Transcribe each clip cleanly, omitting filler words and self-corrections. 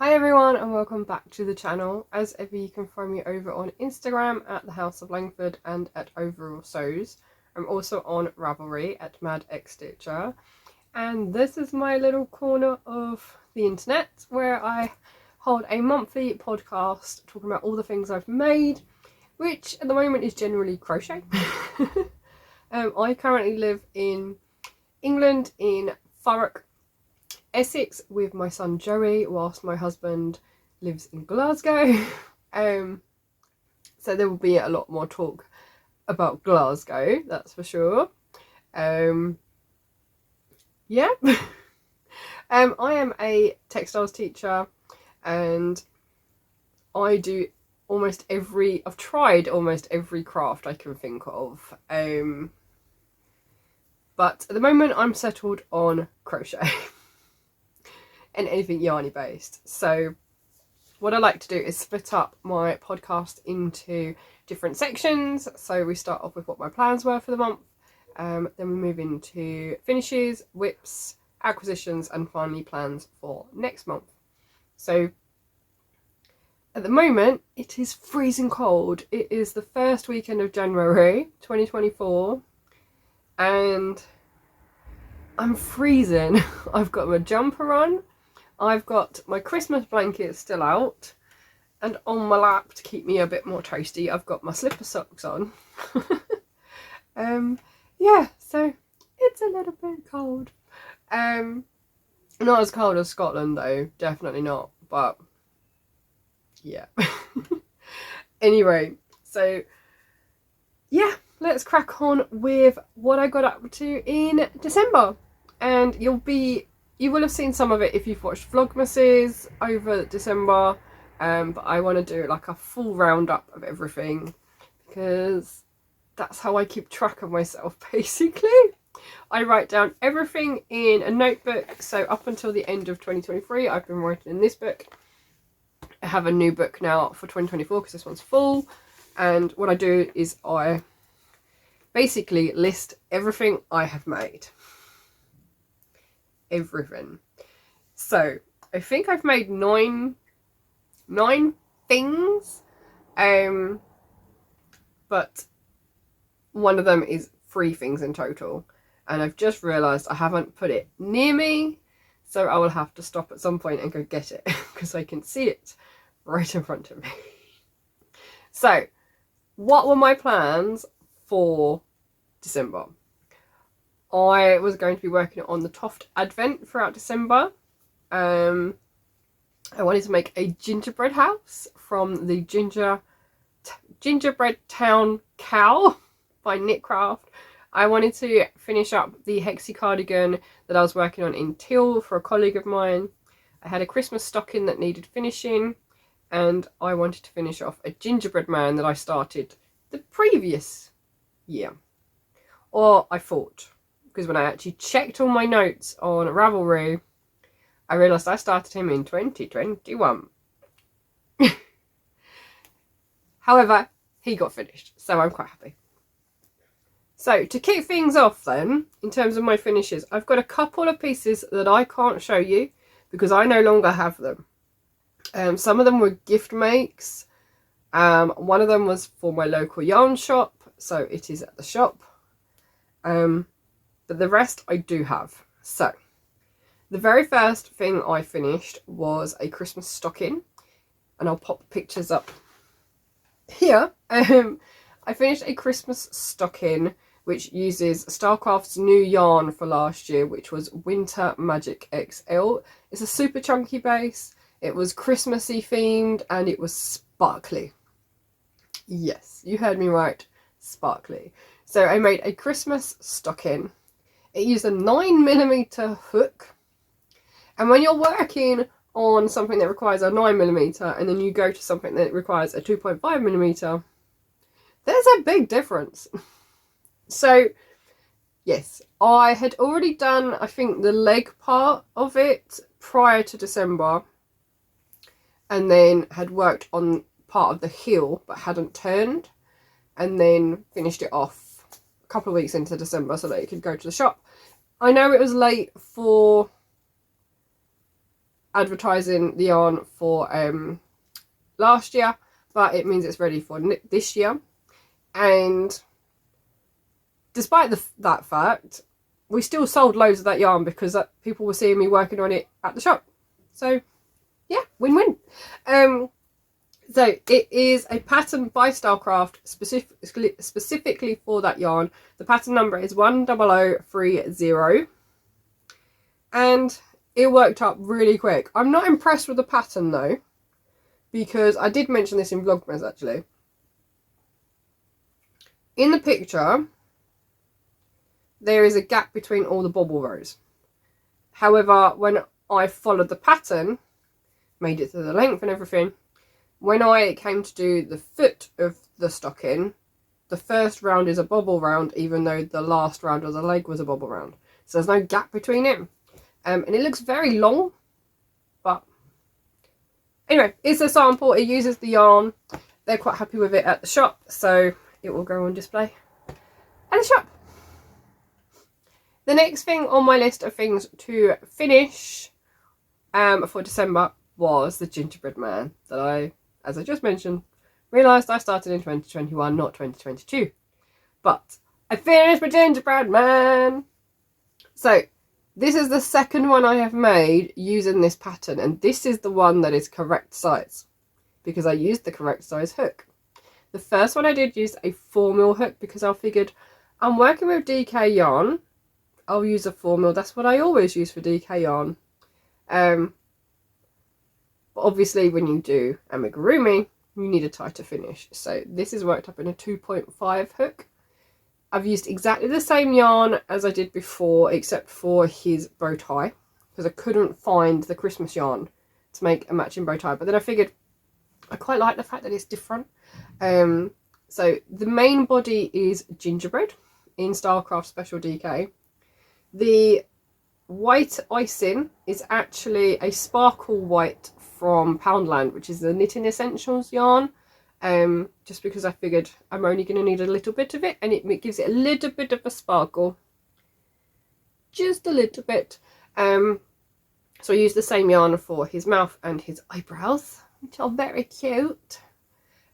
Hi everyone and welcome back to the channel. As ever, you can find me over on Instagram at the House of Langford and at Overall Sews. I'm also on Ravelry at madxstitcher, and this is my little corner of the internet where I hold a monthly podcast talking about all the things I've made, which at the moment is generally crochet. I currently live in England, in Thurrock, Essex, with my son Joey, whilst my husband lives in Glasgow. So there will be a lot more talk about Glasgow, that's for sure. Yeah. I am a textiles teacher and I do I've tried almost every craft I can think of. But at the moment I'm settled on crochet. And anything yarny based. So what I like to do is split up my podcast into different sections. So we start off with what my plans were for the month, then we move into finishes, whips, acquisitions, and finally plans for next month. So at the moment it is freezing cold. It is the first weekend of January 2024 and I'm freezing. I've got my jumper on. I've got my Christmas blanket still out, and on my lap to keep me a bit more toasty I've got my slipper socks on. Yeah, so it's a little bit cold. Not as cold as Scotland though, definitely not, but yeah. Anyway, so yeah, let's crack on with what I got up to in December, and you will have seen some of it if you've watched Vlogmases over December, but I want to do like a full roundup of everything because that's how I keep track of myself basically. I write down everything in a notebook, so up until the end of 2023 I've been writing in this book. I have a new book now for 2024 because this one's full, and what I do is I basically list everything I have made. Everything. So I think I've made nine things, but one of them is 3 things in total, and I've just realised I haven't put it near me, so I will have to stop at some point and go get it because I can see it right in front of me. So what were my plans for December? I was going to be working on the TOFT Advent throughout December. I wanted to make a gingerbread house from the Gingerbread Town CAL by Knitcraft. I wanted to finish up the Hexie cardigan that I was working on in Teal for a colleague of mine. I had a Christmas stocking that needed finishing, and I wanted to finish off a gingerbread man that I started the previous year. Or I thought. Because when I actually checked all my notes on Ravelry, I realised I started him in 2021. However, he got finished, so I'm quite happy. So to kick things off then, in terms of my finishes, I've got a couple of pieces that I can't show you because I no longer have them. Some of them were gift makes. One of them was for my local yarn shop, so it is at the shop. But the rest I do have. So the very first thing I finished was a Christmas stocking, and I'll pop pictures up here. I finished a Christmas stocking which uses Stylecraft's new yarn for last year, which was Winter Magic XL. It's a super chunky base. It was Christmassy themed and it was sparkly. Yes, you heard me right, sparkly. So I made a Christmas stocking. It used a 9mm hook, and when you're working on something that requires a 9mm and then you go to something that requires a 2.5mm, there's a big difference. So yes, I had already done, I think, the leg part of it prior to December, and then had worked on part of the heel but hadn't turned, and then finished it off a couple of weeks into December so that it could go to the shop. I know it was late for advertising the yarn for last year, but it means it's ready for this year. And despite that fact, we still sold loads of that yarn because people were seeing me working on it at the shop. So yeah, win-win. So it is a pattern by Stylecraft specifically for that yarn. The pattern number is 10030, and it worked up really quick. I'm not impressed with the pattern though, because I did mention this in Vlogmas actually. In the picture, there is a gap between all the bobble rows. However, when I followed the pattern, made it to the length and everything, when I came to do the foot of the stocking, the first round is a bobble round, even though the last round of the leg was a bobble round. So there's no gap between it. And it looks very long, but anyway, it's a sample. It uses the yarn. They're quite happy with it at the shop, so it will go on display at the shop. The next thing on my list of things to finish for December was the Gingerbread Man that I, as I just mentioned, realised I started in 2021, not 2022. But I finished my Gingerbread Man! So, this is the second one I have made using this pattern, and this is the one that is correct size, because I used the correct size hook. The first one I did use a 4mm hook because I figured I'm working with DK yarn, I'll use a 4mm, that's what I always use for DK yarn. But obviously when you do amigurumi, you need a tighter finish. So this is worked up in a 2.5 hook. I've used exactly the same yarn as I did before, except for his bow tie, because I couldn't find the Christmas yarn to make a matching bow tie. But then I figured I quite like the fact that it's different. So the main body is gingerbread in Stylecraft Special DK. The white icing is actually a sparkle white from Poundland, which is the Knitting Essentials yarn. Just because I figured I'm only going to need a little bit of it, and it gives it a little bit of a sparkle. Just a little bit. So I used the same yarn for his mouth and his eyebrows, which are very cute.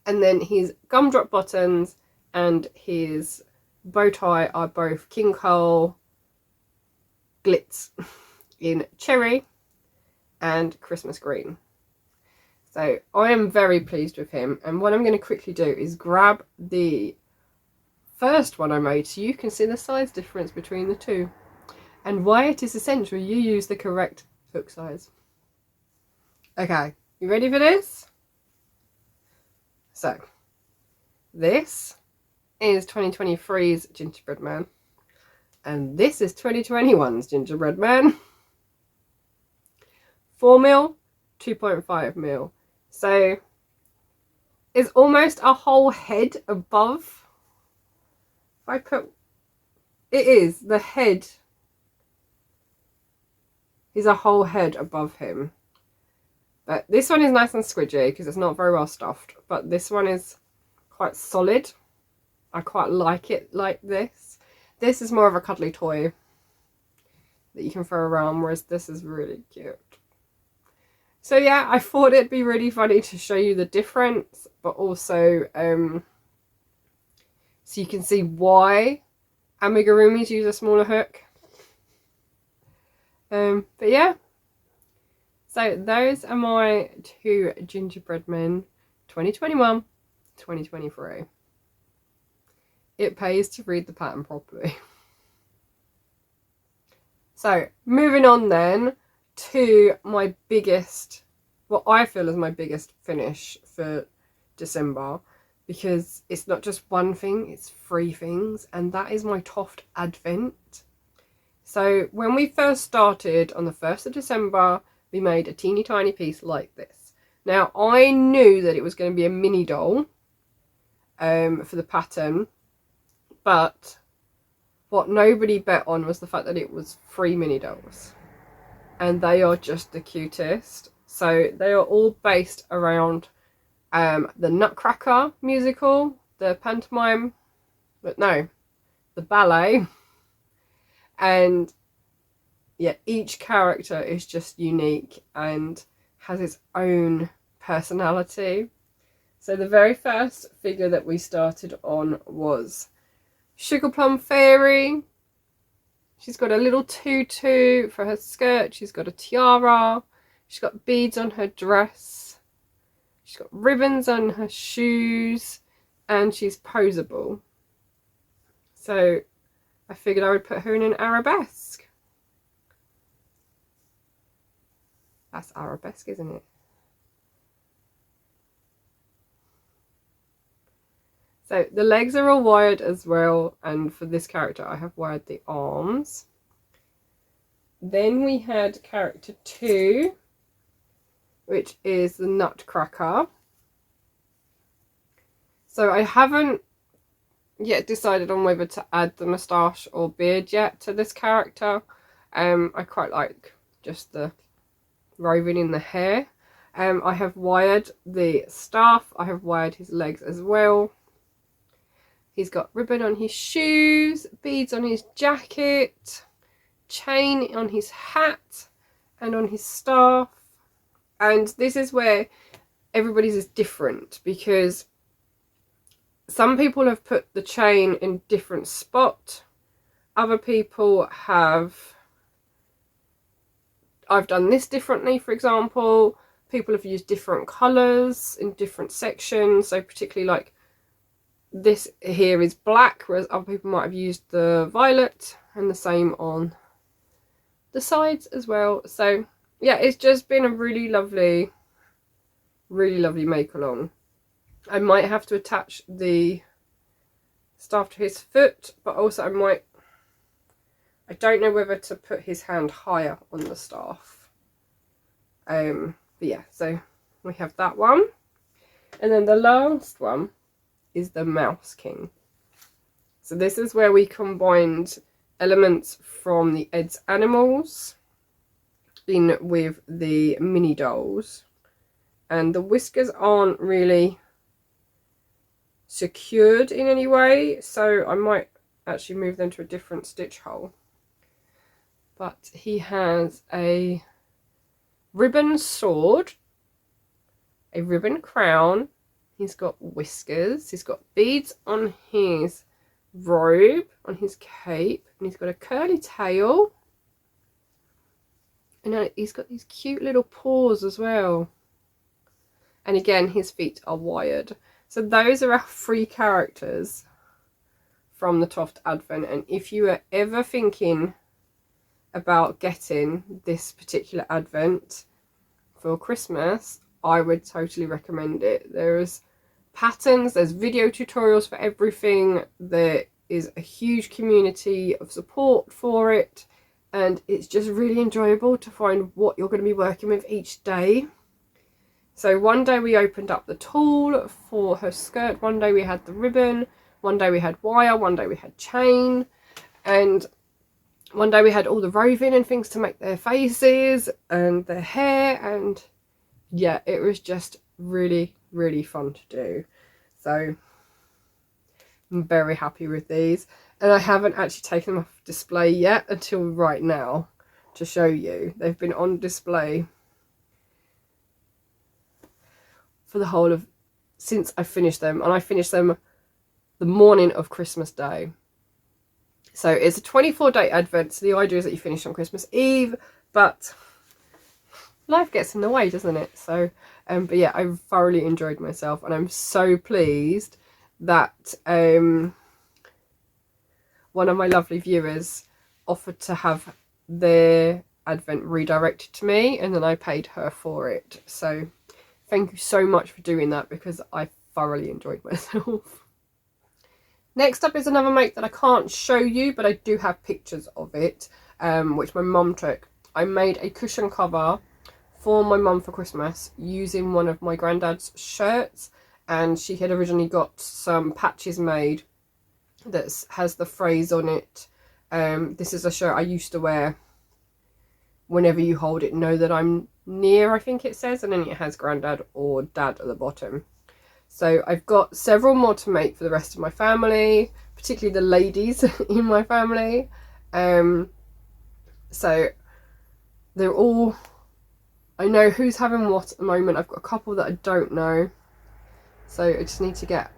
And then his gumdrop buttons and his bow tie are both King Cole Glitz in cherry and Christmas green. So I am very pleased with him, and what I'm going to quickly do is grab the first one I made so you can see the size difference between the two and why it is essential you use the correct hook size. Okay, you ready for this? So this is 2023's Gingerbread Man, and this is 2021's Gingerbread Man. 4mm, 2.5mm. So it's almost a whole head above. If I put, it is, the head is a whole head above him. But this one is nice and squidgy because it's not very well stuffed. But this one is quite solid. I quite like it like this. This is more of a cuddly toy that you can throw around, whereas this is really cute. So yeah, I thought it'd be really funny to show you the difference, but also so you can see why amigurumis use a smaller hook. But yeah, so those are my two Gingerbread Men 2021, 2023. It pays to read the pattern properly. So moving on then to my biggest, what I feel is my biggest finish for December, because it's not just one thing, it's three things, and that is my TOFT Advent. So when we first started on the 1st of December, we made a teeny tiny piece like this. Now I knew that it was going to be a mini doll for the pattern, but what nobody bet on was the fact that it was 3 mini dolls. And they are just the cutest. So they are all based around the Nutcracker musical, the pantomime, but no, the ballet. And yeah, each character is just unique and has its own personality. So the very first figure that we started on was Sugar Plum Fairy. She's got a little tutu for her skirt. She's got a tiara. She's got beads on her dress. She's got ribbons on her shoes. And she's posable. So I figured I would put her in an arabesque. That's arabesque, isn't it? So the legs are all wired as well, and for this character I have wired the arms. Then we had character 2, which is the Nutcracker. So I haven't yet decided on whether to add the moustache or beard yet to this character. I quite like just the roving in the hair. I have wired the staff. I have wired his legs as well. He's got ribbon on his shoes, beads on his jacket, chain on his hat and on his staff. And this is where everybody's is different, because some people have put the chain in different spot. Other people have, I've done this differently, for example. People have used different colours in different sections. So particularly like this here is black, whereas other people might have used the violet, and the same on the sides as well. So yeah, it's just been a really lovely make along. I might have to attach the staff to his foot, but also I don't know whether to put his hand higher on the staff. But yeah, so we have that one. And then the last one is the Mouse King. So this is where we combined elements from the Ed's Animals in with the mini dolls. And the whiskers aren't really secured in any way, so I might actually move them to a different stitch hole. But he has a ribbon sword, a ribbon crown, he's got whiskers, he's got beads on his robe, on his cape, and he's got a curly tail, and he's got these cute little paws as well. And again, his feet are wired. So those are our 3 characters from the TOFT Advent. And if you are ever thinking about getting this particular Advent for Christmas, I would totally recommend it. There's patterns, there's video tutorials for everything. There is a huge community of support for it. And it's just really enjoyable to find what you're going to be working with each day. So one day we opened up the tulle for her skirt, one day we had the ribbon, one day we had wire, one day we had chain, and one day we had all the roving and things to make their faces and their hair. And yeah, it was just really fun to do. So I'm very happy with these, and I haven't actually taken them off display yet until right now to show you. They've been on display for the whole of since I finished them, and I finished them the morning of Christmas Day. So it's a 24-day Advent, so the idea is that you finish on Christmas Eve, but life gets in the way, doesn't it? So but yeah, I thoroughly enjoyed myself, and I'm so pleased that one of my lovely viewers offered to have their Advent redirected to me, and then I paid her for it. So thank you so much for doing that, because I thoroughly enjoyed myself. Next up is another make that I can't show you, but I do have pictures of it, which my mum took. I made a cushion cover for my mum for Christmas using one of my granddad's shirts, and she had originally got some patches made that has the phrase on it. This is a shirt I used to wear. Whenever you hold it, know that I'm near, I think it says, and then it has granddad or dad at the bottom. So I've got several more to make for the rest of my family, particularly the ladies in my family. So they're all, I know who's having what at the moment. I've got a couple that I don't know, so I just need to get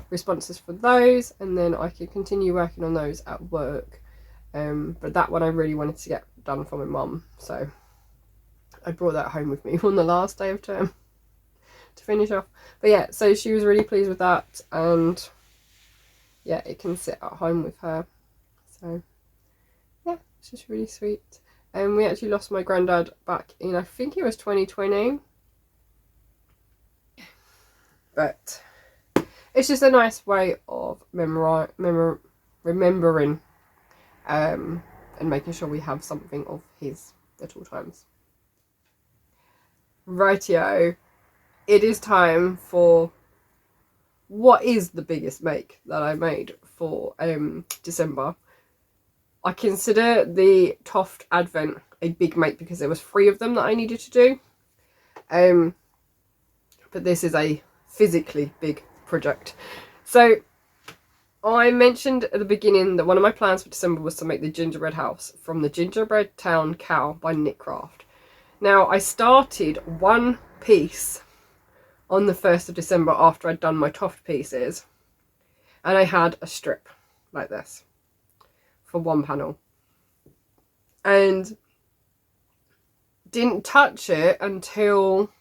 responses for those, and then I can continue working on those at work. But that one I really wanted to get done for my mum, so I brought that home with me on the last day of term to finish off. But yeah, so she was really pleased with that, and yeah, it can sit at home with her, so yeah, it's just really sweet. And we actually lost my granddad back in, I think it was 2020, but it's just a nice way of remembering and making sure we have something of his at all times. Rightio, it is time for what is the biggest make that I made for December. I consider the TOFT Advent a big make because there was 3 of them that I needed to do. But this is a physically big project. So I mentioned at the beginning that one of my plans for December was to make the gingerbread house from the Gingerbread Town CAL by Knitcraft. Now, I started one piece on the 1st of December after I'd done my TOFT pieces, and I had a strip like this for one panel, and didn't touch it until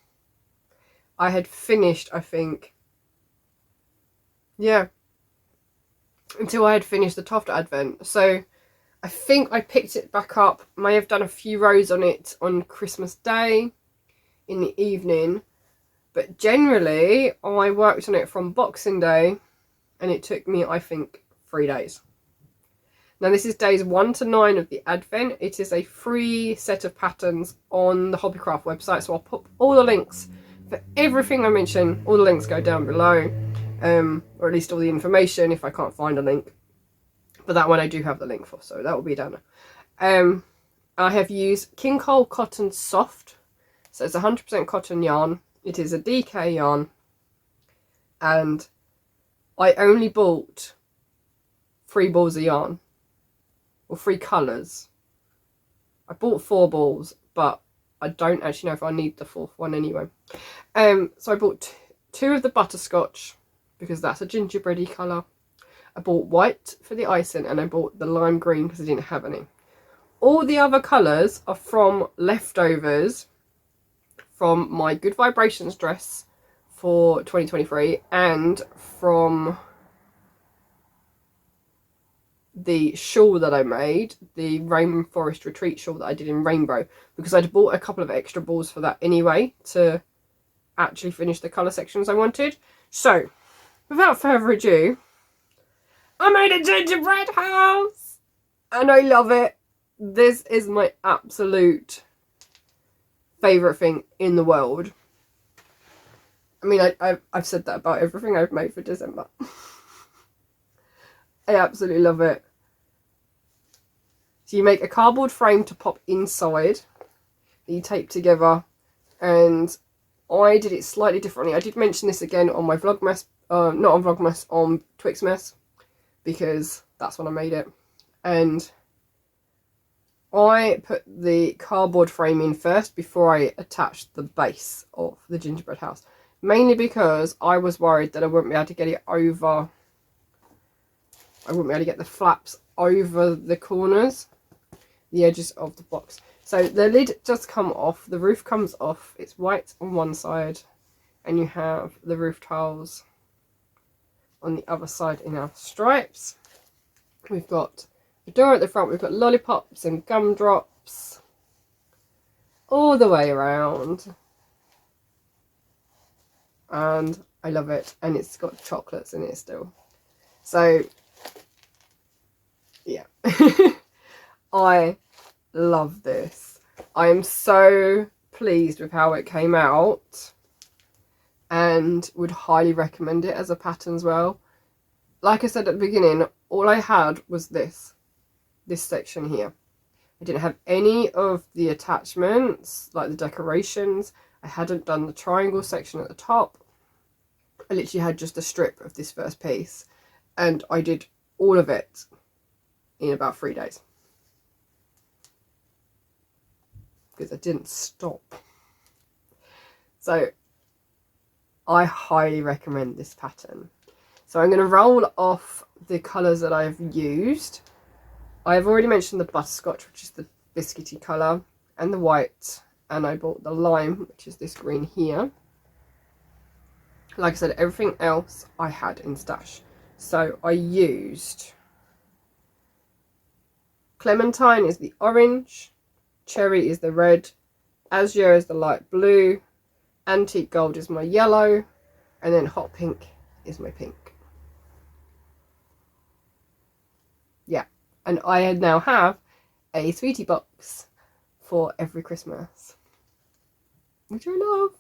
I had finished, I think, yeah, until I had finished the TOFT Advent. So I think I picked it back up, may have done a few rows on it on Christmas Day in the evening, but generally I worked on it from Boxing Day, and it took me, I think, 3 days. Now this is days 1 to 9 of the Advent. It is a free set of patterns on the Hobbycraft website, so I'll put all the links for everything I mention. All the links go down below, or at least all the information if I can't find a link. But that one I do have the link for, so that will be done. I have used King Cole Cotton Soft, so it's 100% cotton yarn. It is a DK yarn, and I only bought 3 balls of yarn, or 3 colours. I bought 4 balls, but I don't actually know if I need the 4th one anyway. So I bought 2 of the butterscotch, because that's a gingerbready colour. I bought white for the icing, and I bought the lime green because I didn't have any. All the other colours are from leftovers from my Good Vibrations dress for 2023, and from the shawl that I made, the Rainforest Retreat shawl that I did in rainbow, because I'd bought a couple of extra balls for that anyway to actually finish the colour sections I wanted. So, without further ado, I made a gingerbread house, and I love it. This is my absolute favourite thing in the world. I mean, I've said that about everything I've made for December. I absolutely love it. So you make a cardboard frame to pop inside that you tape together, and I did it slightly differently. I did mention this again on my Vlogmas, not on Vlogmas, on Twixtmas, because that's when I made it. And I put the cardboard frame in first before I attached the base of the gingerbread house, mainly because I was worried that I wouldn't be able to get it over, I wouldn't be able to get the flaps over the corners, the edges of the box. So the lid does come off, the roof comes off, it's white on one side, and you have the roof tiles on the other side in our stripes. We've got a door at the front, we've got lollipops and gumdrops all the way around, and I love it, and it's got chocolates in it still. So yeah, I love this. I am so pleased with how it came out, and would highly recommend it as a pattern as well. Like I said at the beginning, all I had was this section here. I didn't have any of the attachments, like the decorations. I hadn't done the triangle section at the top. I literally had just a strip of this first piece, and I did all of it in about 3 days. because I didn't stop. So I highly recommend this pattern. So I'm going to roll off the colours that I've used. I've already mentioned the butterscotch, which is the biscuity colour, and the white, and I bought the lime, which is this green here. Like I said, everything else I had in stash. So I used Clementine is the orange, Cherry is the red, Azure is the light blue, Antique Gold is my yellow, and then Hot Pink is my pink. Yeah, and I now have a sweetie box for every Christmas, which I love.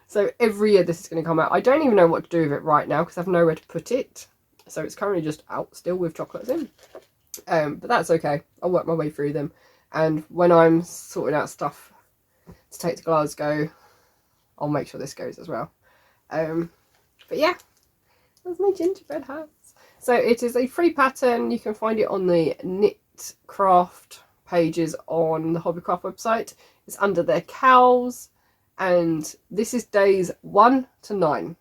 So every year this is going to come out. I don't even know what to do with it right now because I've nowhere to put it. So it's currently just out still with chocolates in. But that's okay. I'll work my way through them. And when I'm sorting out stuff to take to Glasgow, I'll make sure this goes as well. But yeah, that's my gingerbread house. So it is a free pattern. You can find it on the Knitcraft pages on the Hobbycraft website. It's under their CALs. And this is days 1 to 9.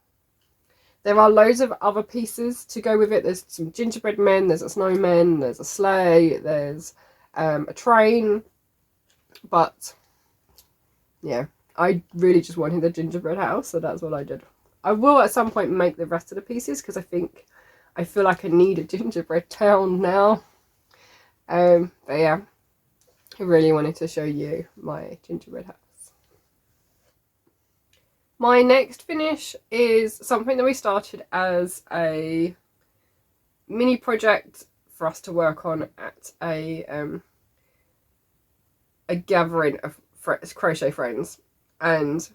There are loads of other pieces to go with it. There's some gingerbread men, there's a snowman, there's a sleigh, there's a train. But yeah, I really just wanted the gingerbread house, so that's what I did. I will at some point make the rest of the pieces because I feel like I need a gingerbread town now. But yeah, I really wanted to show you my gingerbread house. My next finish is something that we started as a mini project for us to work on at a gathering of crochet friends, and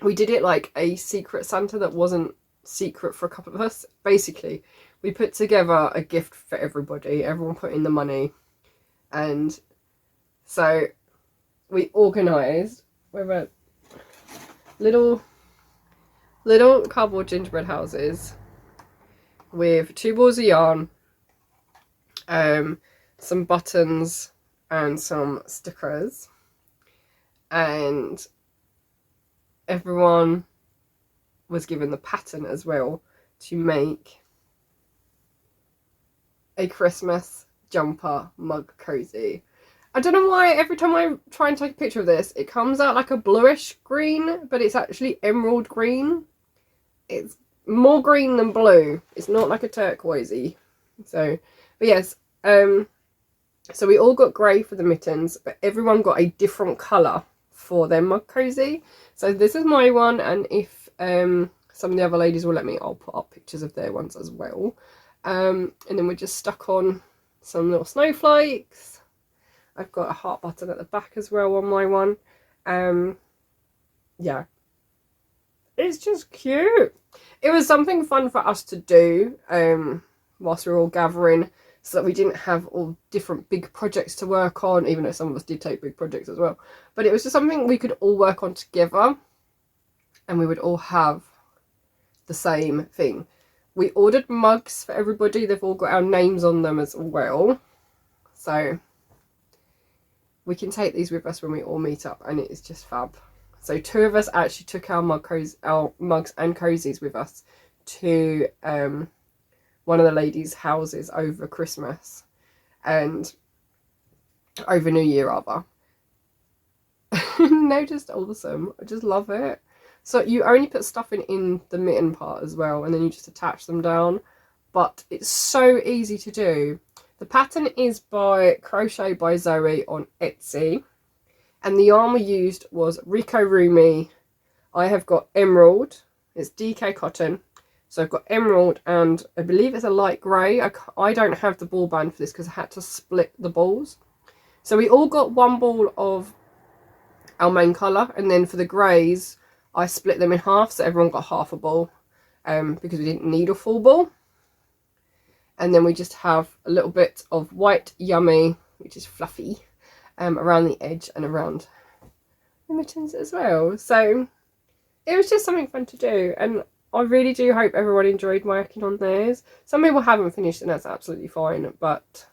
we did it like a secret Santa that wasn't secret for a couple of us. Basically, we put together a gift for everybody. Everyone put in the money, and so we organised with a little cardboard gingerbread houses with 2 balls of yarn, some buttons and some stickers, and everyone was given the pattern as well to make a Christmas jumper mug cozy. I don't know why every time I try and take a picture of this, it comes out like a bluish green, but it's actually emerald green. It's more green than blue. It's not like a turquoisey. So, but yes, so we all got grey for the mittens, but everyone got a different colour for their mug cozy. So this is my one, and if some of the other ladies will let me, I'll put up pictures of their ones as well. And then we just stuck on some little snowflakes. I've got a heart button at the back as well on my one. Yeah, it's just cute. It was something fun for us to do whilst we were all gathering, so that we didn't have all different big projects to work on, even though some of us did take big projects as well. But it was just something we could all work on together, and we would all have the same thing. We ordered mugs for everybody. They've all got our names on them as well. So we can take these with us when we all meet up, and it is just fab. So 2 of us actually took our mugs and cozies with us to one of the ladies' houses over Christmas and over New Year rather. They're just awesome. I just love it. So you only put stuff in the mitten part as well, and then you just attach them down. But it's so easy to do. The pattern is by Crochet by Zoe on Etsy, and the yarn we used was Rico Rumi. I have got emerald. It's DK cotton, so I've got emerald, and I believe it's a light grey. I don't have the ball band for this because I had to split the balls. So we all got 1 ball of our main colour, and then for the greys I split them in half, so everyone got half a ball, because we didn't need a full ball. And then we just have a little bit of white yummy, which is fluffy, around the edge and around the mittens as well. So it was just something fun to do, and I really do hope everyone enjoyed working on theirs. Some people haven't finished, and that's absolutely fine, but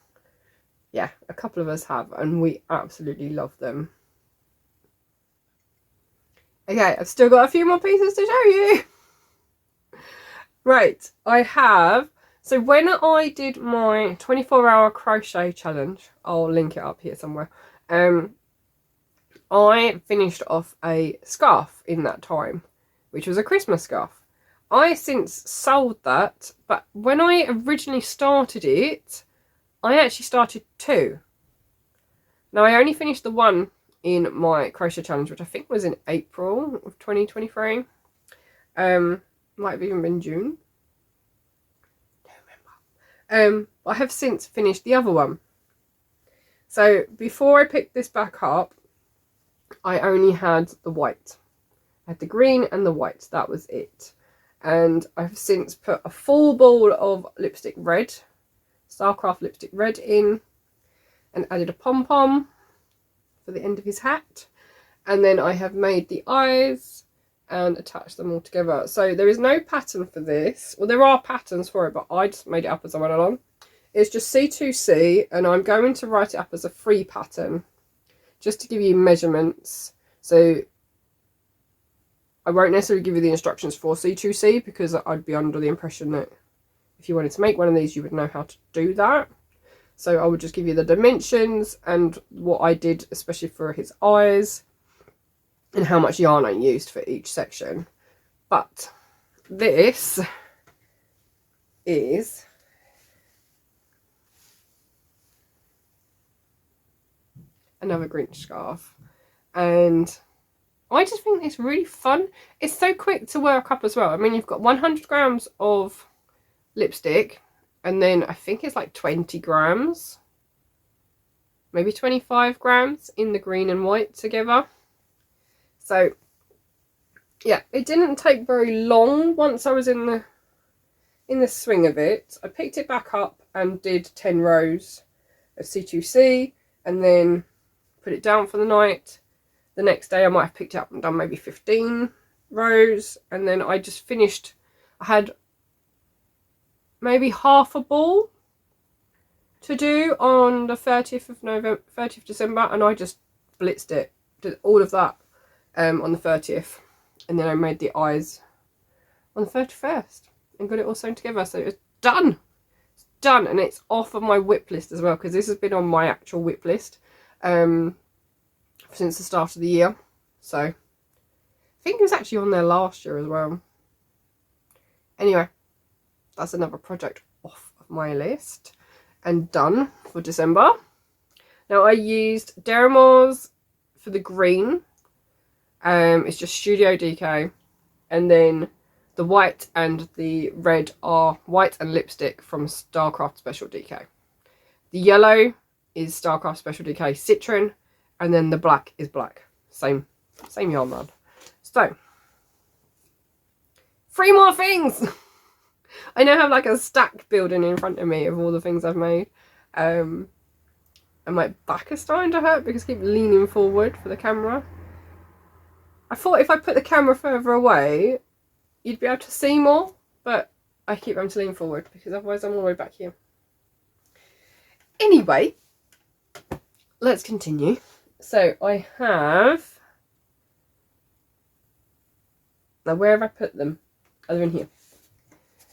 yeah, a couple of us have, and we absolutely love them. Okay, I've still got a few more pieces to show you. Right, I have, so when I did my 24-hour crochet challenge, I'll link it up here somewhere, I finished off a scarf in that time, which was a Christmas scarf. I since sold that, but when I originally started it, I actually started 2. Now, I only finished the one in my crochet challenge, which I think was in April of 2023. Might have even been June. Don't remember. I have since finished the other one. So before I picked this back up, I only had the white. I had the green and the white. That was it. And I've since put a full ball of lipstick red, Stylecraft lipstick red in, and added a pom-pom for the end of his hat. And then I have made the eyes and attach them all together. So there is no pattern for this. Well, there are patterns for it, but I just made it up as I went along. It's just C2C, and I'm going to write it up as a free pattern, just to give you measurements. So I won't necessarily give you the instructions for C2C, because I'd be under the impression that if you wanted to make one of these, you would know how to do that. So I would just give you the dimensions and what I did, especially for his eyes, and how much yarn I used for each section. But this is another Grinch scarf, and I just think it's really fun. It's so quick to work up as well. I mean, you've got 100 grams of lipstick, and then I think it's like 20 grams, maybe 25 grams in the green and white together. So yeah, it didn't take very long. Once I was in the swing of it, I picked it back up and did 10 rows of C2C, and then put it down for the night. The next day I might have picked it up and done maybe 15 rows, and then I just finished. I had maybe half a ball to do on the 30th December, and I just blitzed it, did all of that on the 30th, and then I made the eyes on the 31st and got it all sewn together. So it's done. It's done, and it's off of my whip list as well, because this has been on my actual whip list since the start of the year. So I think it was actually on there last year as well. Anyway, that's another project off of my list and done for December. Now, I used Deramores for the green. It's just Studio DK, and then the white and the red are white and lipstick from Stylecraft Special DK. The yellow is Stylecraft Special DK Citron, and then the black is black. Same yarn man. So 3 more things. I now have like a stack building in front of me of all the things I've made. And my back is starting to hurt because I keep leaning forward for the camera. I thought if I put the camera further away, you'd be able to see more, but I keep having to lean forward because otherwise I'm all the way back here. Anyway, let's continue. So I have, now where have I put them? Oh, they're in here.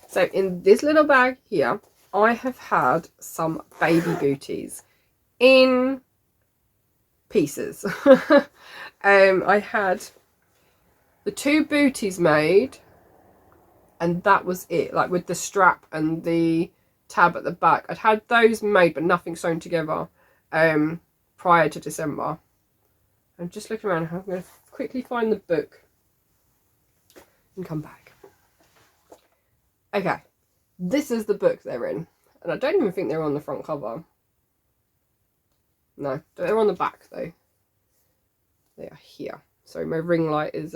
So in this little bag here, I have had some baby booties in pieces. I had the 2 booties made, and that was it, like with the strap and the tab at the back. I'd had those made but nothing sewn together prior to December. I'm just looking around. I'm going to quickly find the book and come back. Okay, this is the book they're in, and I don't even think they're on the front cover. No, they're on the back though. They are here. Sorry, my ring light is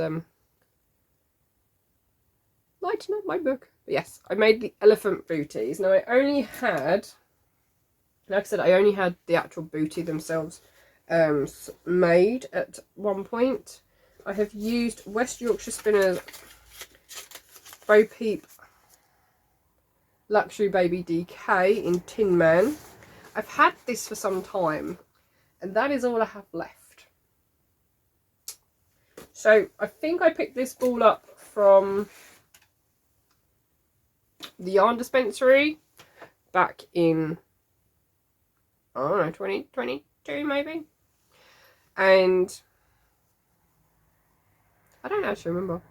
lighting up my book. But yes, I made the elephant booties. Now I only had, like I said, I only had the actual booty themselves made at one point. I have used West Yorkshire Spinners Bo Peep Luxury Baby DK in Tin Man. I've had this for some time, and that is all I have left. So I think I picked this ball up from the yarn dispensary back in, I don't know, 2022 maybe. And I don't actually remember.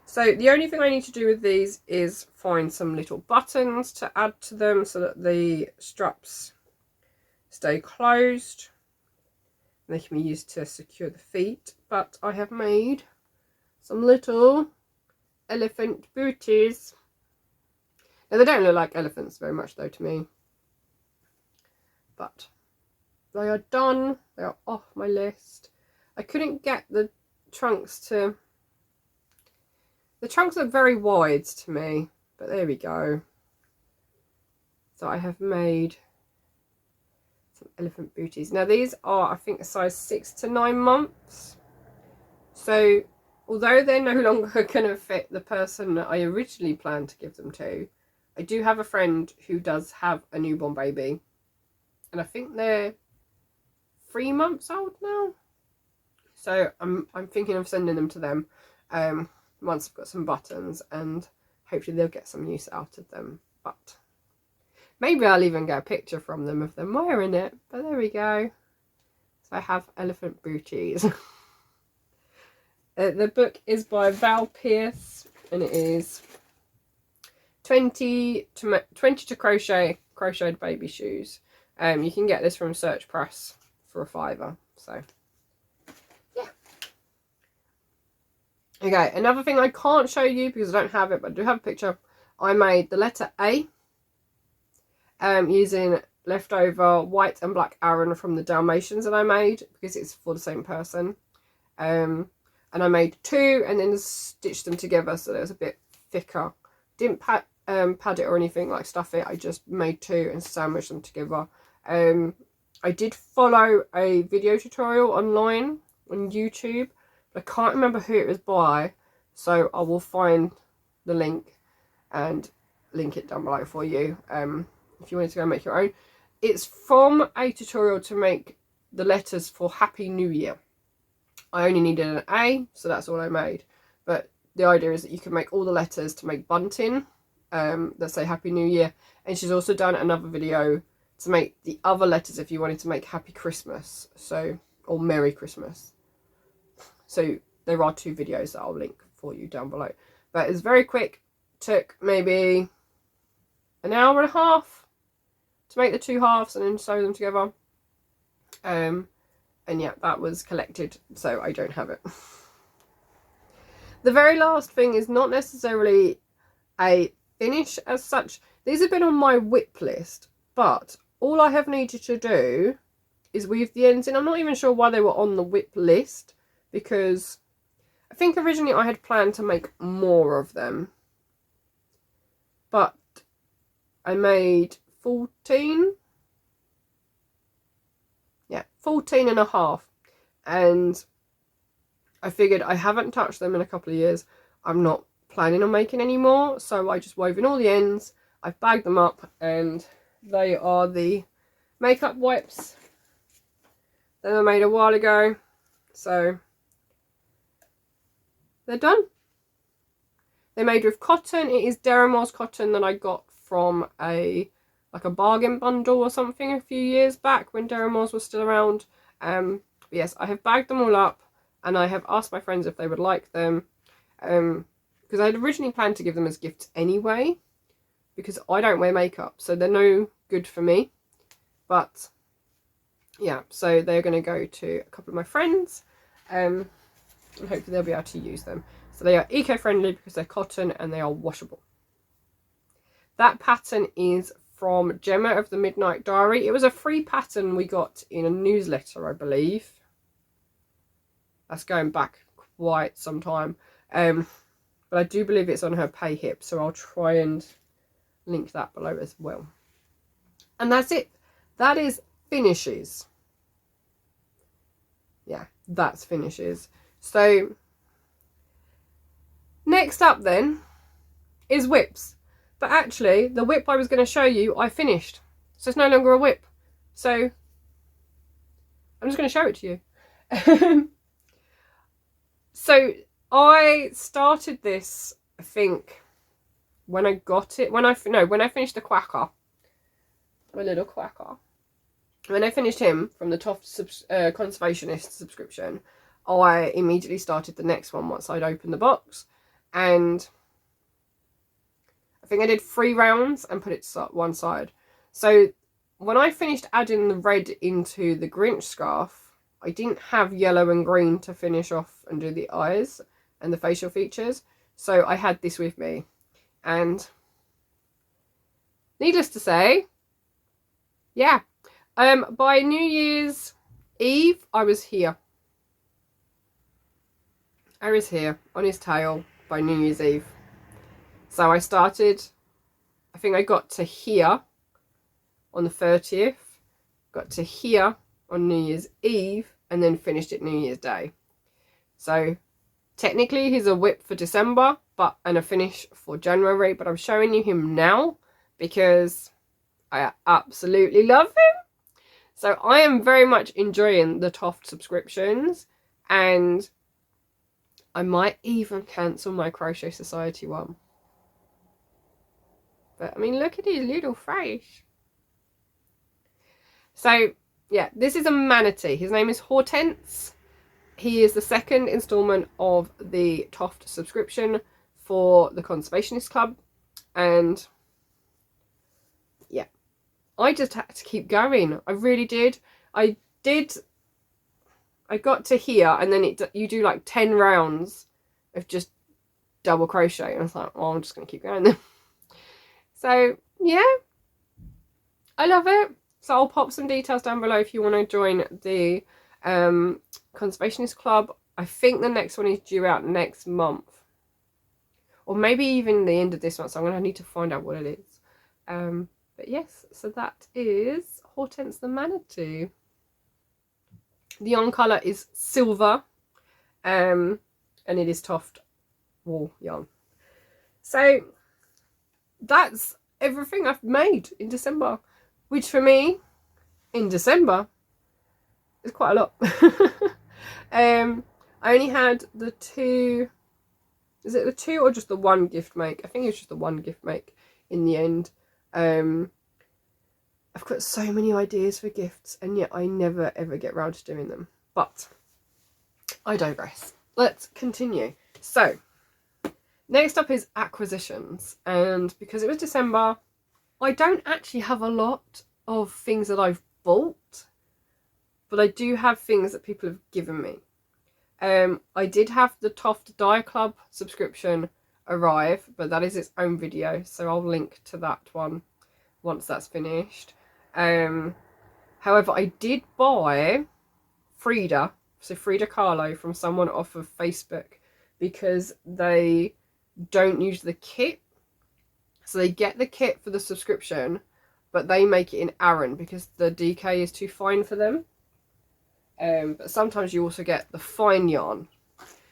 So the only thing I need to do with these is find some little buttons to add to them so that the straps stay closed. They can be used to secure the feet. But I have made some little elephant booties. Now they don't look like elephants very much though to me. But they are done. They are off my list. I couldn't get the trunks to... The trunks look very wide to me, but there we go. So I have made some elephant booties. Now these are, I think, a size 6 to 9 months. So although they're no longer going to fit the person that I originally planned to give them to, I do have a friend who does have a newborn baby. And I think they're 3 months old now. So I'm thinking of sending them to them. Once I've got some buttons, and hopefully they'll get some use out of them. But maybe I'll even get a picture from them of them wearing it. But there we go. So I have elephant booties. The book is by Val Pierce, and it is 20 to crocheted baby shoes. You can get this from Search Press for a £5. So yeah. Okay, another thing I can't show you because I don't have it, but I do have a picture. I made the letter A using leftover white and black Aran from the Dalmatians that I made because it's for the same person. And I made 2 and then stitched them together so that it was a bit thicker. Didn't pad it or anything, like stuff it. I just made 2 and sandwiched them together. I did follow a video tutorial online on YouTube. I can't remember who it was by, so I will find the link and link it down below for you if you wanted to go make your own. It's from a tutorial to make the letters for Happy New Year. I only needed an A, so that's all I made. But the idea is that you can make all the letters to make bunting that say Happy New Year. And she's also done another video to make the other letters if you wanted to make Happy Christmas, so, or Merry Christmas. So there are 2 videos that I'll link for you down below. But it's very quick. Took maybe an hour and a half to make the 2 halves and then sew them together. And yeah, that was collected, so I don't have it. The very last thing is not necessarily a finish as such. These have been on my whip list, but all I have needed to do is weave the ends in. I'm not even sure why they were on the whip list, because I think originally I had planned to make more of them, but I made 14. Yeah, 14 and a half. And I figured I haven't touched them in a couple of years. I'm not planning on making any more, so I just wove in all the ends. I've bagged them up, and they are the makeup wipes that I made a while ago. So they're done. They're made with cotton. It is Deramor's cotton that I got from a bargain bundle or something a few years back when Deramor's was still around. But yes, I have bagged them all up, and I have asked my friends if they would like them, because I had originally planned to give them as gifts anyway, because I don't wear makeup, so they're no good for me. But yeah, so they're going to go to a couple of my friends, and hopefully they'll be able to use them. So they are eco-friendly because they're cotton and they are washable. That pattern is from Gemma of the Midnight Diary. It was a free pattern we got in a newsletter, I believe. That's going back quite some time. But I do believe it's on her pay hip, so I'll try and link that below as well. And that's it. That is finishes. Yeah, that's finishes. So next up then is whips. But actually, the whip I was going to show you, I finished. So it's no longer a whip. So I'm just going to show it to you. So I started this, I think, when I got it, when I finished the Quacker, my little Quacker. When I finished him from the TOFT Conservationist subscription, I immediately started the next one once I'd opened the box. And I think I did 3 rounds and put it one side. So when I finished adding the red into the Grinch scarf, I didn't have yellow and green to finish off and do the eyes and the facial features. So I had this with me. And needless to say, yeah. By New Year's Eve, I was here. I was here on his tail by New Year's Eve. So I started, I think I got to here on the 30th, got to here on New Year's Eve, and then finished it New Year's Day. So technically he's a whip for December, and a finish for January, but I'm showing you him now because I absolutely love him. So I am very much enjoying the TOFT subscriptions, and I might even cancel my Crochet Society one. But I mean, look at his little face. So yeah, this is a manatee. His name is Hortense. He is the second installment of the TOFT subscription for the Conservationist Club. And yeah, I just had to keep going. I really did. I got to here, and then you do like 10 rounds of just double crochet. And I was like, oh, I'm just going to keep going then. So yeah, I love it. So I'll pop some details down below if you want to join the Conservationist Club. I think the next one is due out next month, or maybe even the end of this month. So I'm going to need to find out what it is. But yes, so that is Hortense the Manatee. The yarn colour is silver, and it is TOFT wool yarn. So that's everything I've made in December, which for me, in December, is quite a lot. I only had the 2, is it the 2 or just the 1 gift make? I think it was just the 1 gift make in the end. I've got so many ideas for gifts, and yet I never ever get round to doing them. But I digress. Let's continue. So next up is acquisitions, and because it was December, I don't actually have a lot of things that I've bought, but I do have things that people have given me. I did have the TOFT Dye Club subscription arrive, but that is its own video, so I'll link to that one once that's finished. However, I did buy Frida, so Frida Kahlo, from someone off of Facebook, because they don't use the kit. So they get the kit for the subscription, but they make it in Aran because the DK is too fine for them. But sometimes you also get the fine yarn.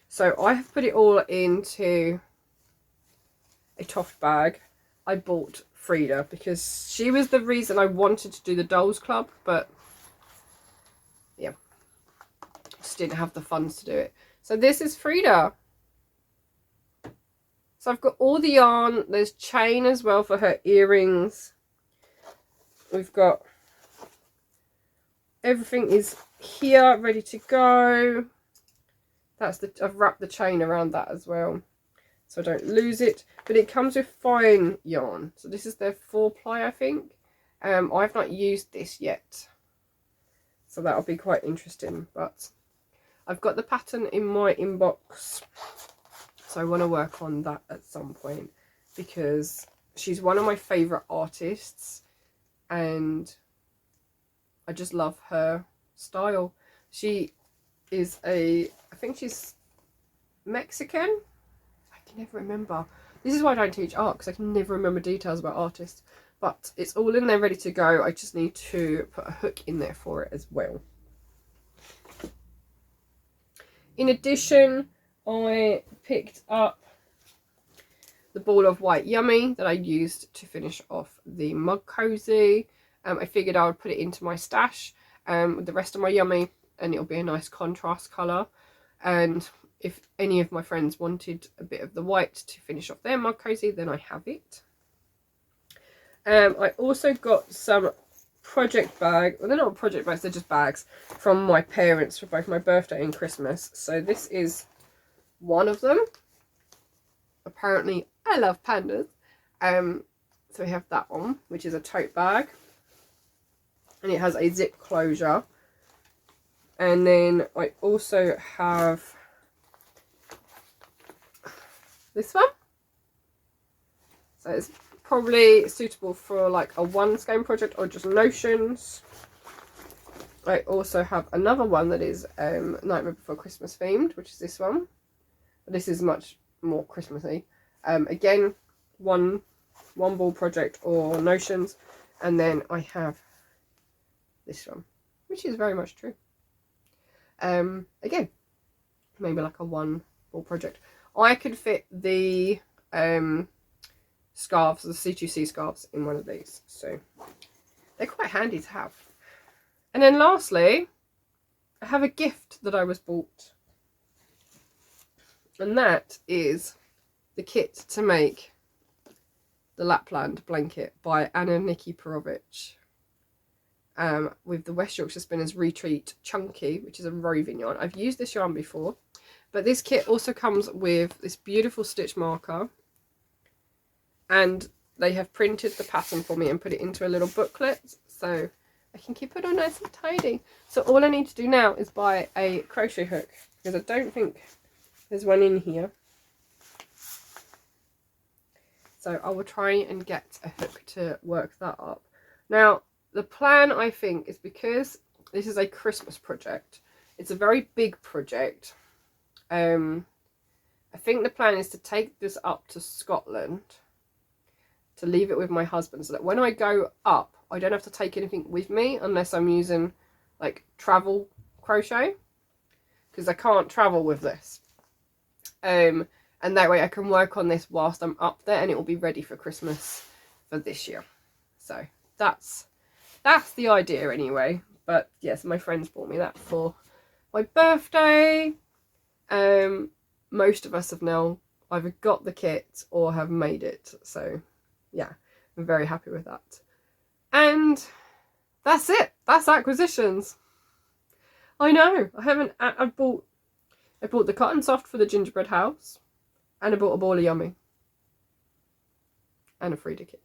So I have put it all into a TOFT bag. I bought Frida because she was the reason I wanted to do the Dolls Club, but yeah, just didn't have the funds to do it. So this is Frida. So I've got all the yarn. There's chain as well for her earrings. We've got everything is here ready to go. I've wrapped the chain around that as well, so I don't lose it. But it comes with fine yarn. So this is their 4-ply, I think. I've not used this yet, so that'll be quite interesting. But I've got the pattern in my inbox, so I want to work on that at some point because she's one of my favourite artists, and I just love her style. She is I think she's Mexican. I can never remember. This is why I don't teach art, because I can never remember details about artists. But it's all in there ready to go. I just need to put a hook in there for it as well. In addition, I picked up the ball of white yummy that I used to finish off the mug cozy. I figured I would put it into my stash with the rest of my yummy, and it'll be a nice contrast colour. And if any of my friends wanted a bit of the white to finish off their mug cozy, then I have it. I also got some project bag, well, they're not project bags, they're just bags from my parents for both my birthday and Christmas. So this is one of them. Apparently I love pandas. So we have that one, which is a tote bag, and it has a zip closure. And then I also have this one. So it's probably suitable for like a one skein project or just notions. I also have another one that is Nightmare Before Christmas themed, which is this one. This is much more Christmassy. Again, one ball project or notions. And then I have this one, which is very much true. Again, maybe like a one ball project. I could fit the scarves, the C2C scarves, in one of these, so they're quite handy to have. And then lastly, I have a gift that I was bought, and that is the kit to make the Lapland blanket by Anna Nikki Perovich, with the West Yorkshire Spinners Retreat Chunky, which is a roving yarn. I've used this yarn before, but this kit also comes with this beautiful stitch marker, and they have printed the pattern for me and put it into a little booklet, so I can keep it all nice and tidy. So all I need to do now is buy a crochet hook, because I don't think there's one in here. So I will try and get a hook to work that up. Now, the plan, I think, is because this is a Christmas project, it's a very big project. I think the plan is to take this up to Scotland, to leave it with my husband, so that when I go up, I don't have to take anything with me unless I'm using like travel crochet, because I can't travel with this. And that way I can work on this whilst I'm up there, and it will be ready for Christmas for this year. So that's the idea anyway. But yes, my friends bought me that for my birthday. Most of us have now either got the kit or have made it, so yeah, I'm very happy with that. And that's it. That's acquisitions. I know. I bought the cotton soft for the gingerbread house, and I bought a ball of yummy and a Frida kit.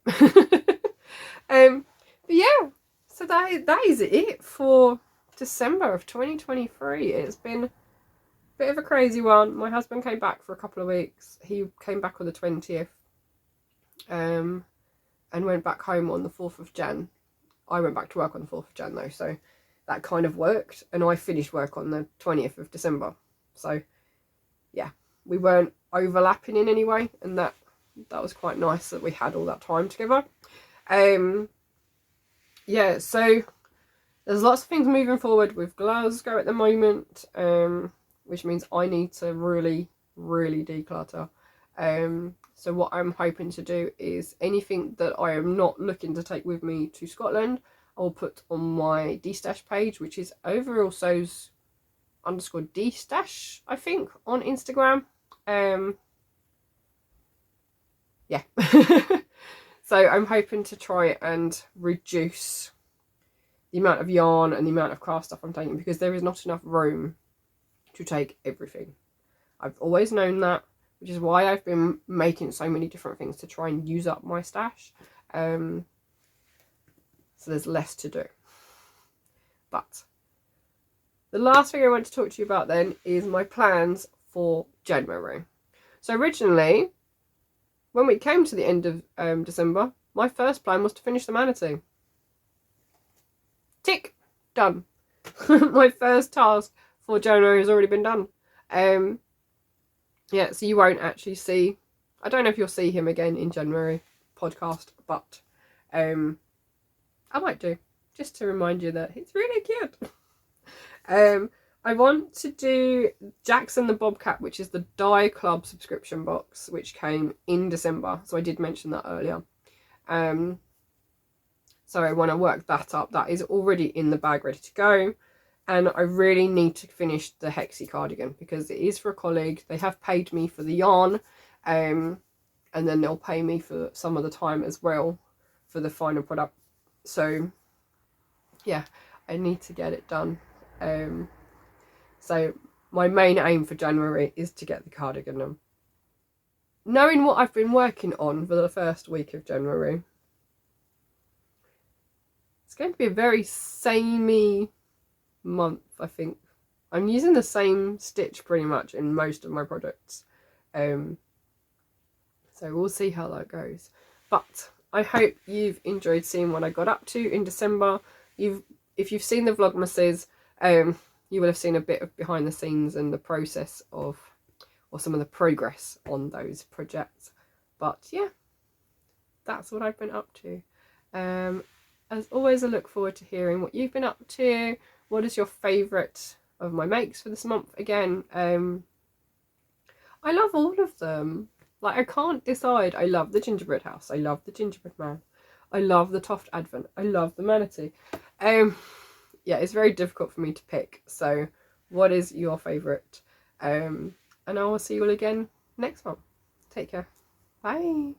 But yeah, so that is it for December of 2023. It's been a bit of a crazy one. My husband came back for a couple of weeks. He came back on the 20th. And went back home on the 4th of Jan. I went back to work on the 4th of Jan though, so that kind of worked. And I finished work on the 20th of December. So yeah, we weren't overlapping in any way, and that was quite nice that we had all that time together. Yeah, so there's lots of things moving forward with Glasgow at the moment, which means I need to really declutter. So what I'm hoping to do is anything that I am not looking to take with me to Scotland, I'll put on my dstash page, which is overallsews_dstash, I think, on Instagram. Yeah. So I'm hoping to try and reduce the amount of yarn and the amount of craft stuff I'm taking, because there is not enough room to take everything. I've always known that, which is why I've been making so many different things to try and use up my stash. So there's less to do. But the last thing I want to talk to you about then is my plans for January. So originally, when we came to the end of December, my first plan was to finish the manatee. Tick! Done. My first task for January has already been done. Yeah, so you won't actually see, I don't know if you'll see him again in January podcast, but I might do, just to remind you that he's really cute. I want to do Jackson the Bobcat, which is the Die Club subscription box, which came in December, so I did mention that earlier. So I want to work that up. That is already in the bag ready to go. And I really need to finish the Hexie cardigan because it is for a colleague. They have paid me for the yarn, and then they'll pay me for some of the time as well for the final product. So yeah, I need to get it done. So my main aim for January is to get the cardigan done. Knowing what I've been working on for the first week of January, it's going to be a very samey month, I think. I'm using the same stitch pretty much in most of my projects, so we'll see how that goes. But I hope you've enjoyed seeing what I got up to in December. If you've seen the Vlogmases, you will have seen a bit of behind the scenes and the process of, or some of the progress on those projects. But yeah, that's what I've been up to. As always, I look forward to hearing what you've been up to. What is your favourite of my makes for this month? Again, I love all of them. Like, I can't decide. I love the gingerbread house. I love the gingerbread man. I love the TOFT Advent. I love the manatee. Yeah, it's very difficult for me to pick. So what is your favourite? And I will see you all again next month. Take care. Bye.